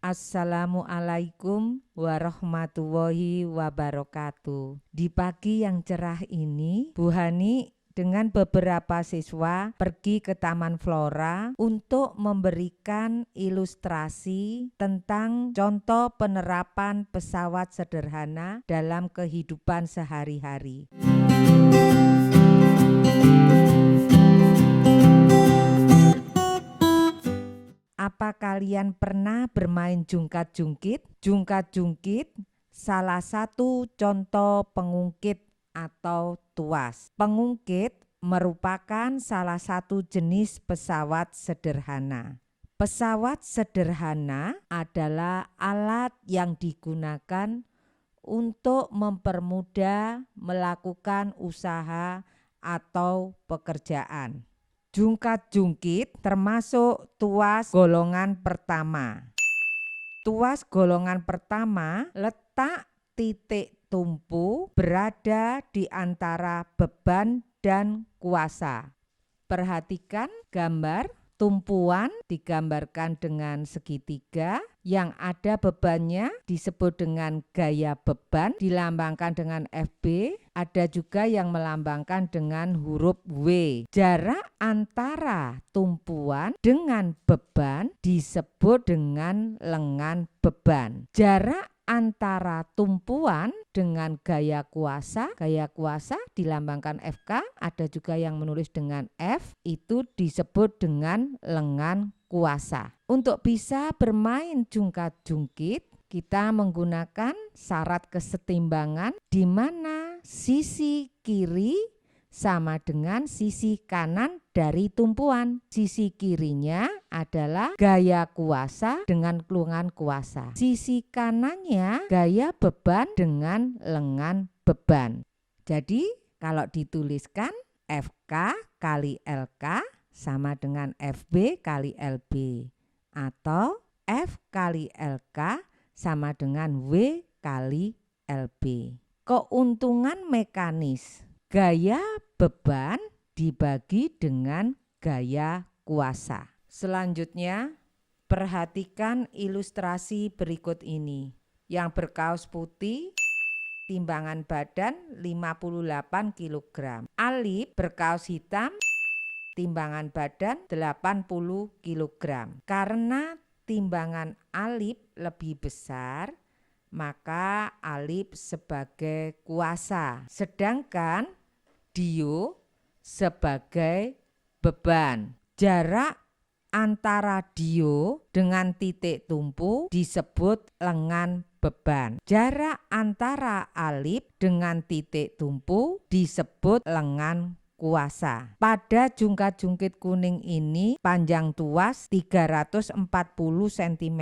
Assalamualaikum warahmatullahi wabarakatuh. Di pagi yang cerah ini, Bu Hani dengan beberapa siswa pergi ke Taman Flora untuk memberikan ilustrasi tentang contoh penerapan pesawat sederhana dalam kehidupan sehari-hari. Apa kalian pernah bermain jungkat-jungkit? Jungkat-jungkit salah satu contoh pengungkit atau tuas. Pengungkit merupakan salah satu jenis pesawat sederhana. Pesawat sederhana adalah alat yang digunakan untuk mempermudah melakukan usaha atau pekerjaan. Jungkat-jungkit termasuk tuas golongan pertama. Tuas golongan pertama letak titik tumpu berada di antara beban dan kuasa. Perhatikan gambar. Tumpuan digambarkan dengan segitiga, yang ada bebannya disebut dengan gaya beban, dilambangkan dengan FB, ada juga yang melambangkan dengan huruf W. Jarak antara tumpuan dengan beban disebut dengan lengan beban. Jarak antara tumpuan dengan gaya kuasa dilambangkan FK, ada juga yang menulis dengan F, itu disebut dengan lengan kuasa. Untuk bisa bermain jungkat-jungkit, kita menggunakan syarat kesetimbangan di mana sisi kiri sama dengan sisi kanan dari tumpuan. Sisi kirinya adalah gaya kuasa dengan lengan kuasa. Sisi kanannya gaya beban dengan lengan beban. Jadi kalau dituliskan FK kali LK sama dengan FB kali LB. Atau F kali LK sama dengan W kali LB. Keuntungan mekanis. Gaya beban dibagi dengan gaya kuasa. Selanjutnya, perhatikan ilustrasi berikut ini. Yang berkaos putih, timbangan badan 58 kg. Alip berkaos hitam, timbangan badan 80 kg. Karena timbangan Alip lebih besar, maka Alip sebagai kuasa, sedangkan Dio sebagai beban. Jarak antara Dio dengan titik tumpu disebut lengan beban. Jarak antara Alip dengan titik tumpu disebut lengan kuasa. Pada jungkat-jungkit kuning ini panjang tuas 340 cm.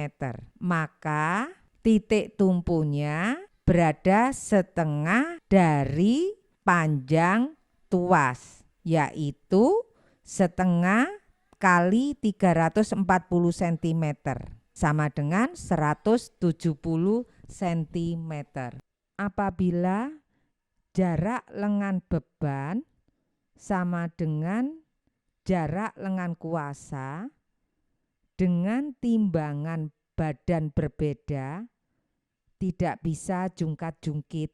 Maka titik tumpunya berada setengah dari panjang tuas, yaitu setengah kali 340 cm, sama dengan 170 cm. Apabila jarak lengan beban sama dengan jarak lengan kuasa dengan timbangan badan berbeda, tidak bisa jungkat-jungkit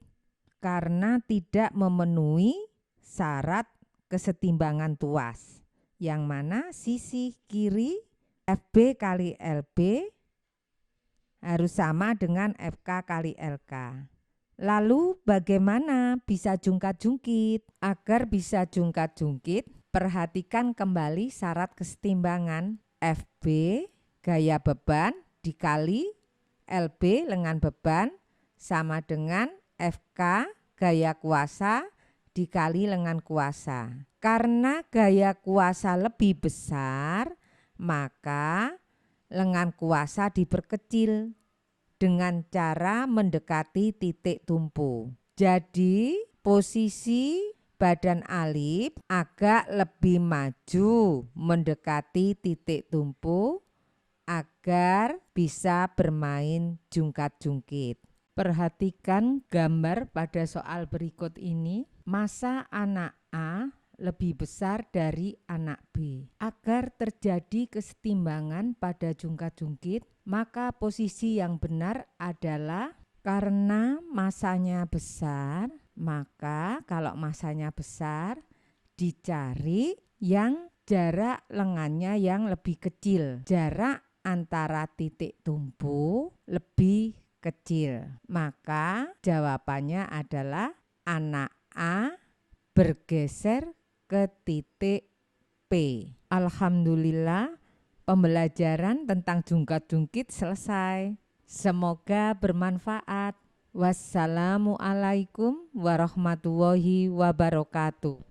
karena tidak memenuhi syarat kesetimbangan tuas, yang mana sisi kiri FB kali LB harus sama dengan FK kali LK. Lalu bagaimana bisa jungkat-jungkit? Agar bisa jungkat-jungkit, perhatikan kembali syarat kesetimbangan. FB gaya beban dikali LB lengan beban sama dengan FK gaya kuasa dikali lengan kuasa. Karena gaya kuasa lebih besar, maka lengan kuasa diperkecil dengan cara mendekati titik tumpu. Jadi posisi badan Alip agak lebih maju mendekati titik tumpu agar bisa bermain jungkat-jungkit. Perhatikan gambar pada soal berikut ini. Masa anak A lebih besar dari anak B. Agar terjadi kesetimbangan pada jungkat-jungkit, maka posisi yang benar adalah karena masanya besar, maka kalau masanya besar dicari yang jarak lengannya yang lebih kecil. Jarak antara titik tumpu lebih kecil. Maka jawabannya adalah anak A bergeser ke titik P. Alhamdulillah, pembelajaran tentang jungkat-jungkit selesai. Semoga bermanfaat. Wassalamualaikum warahmatullahi wabarakatuh.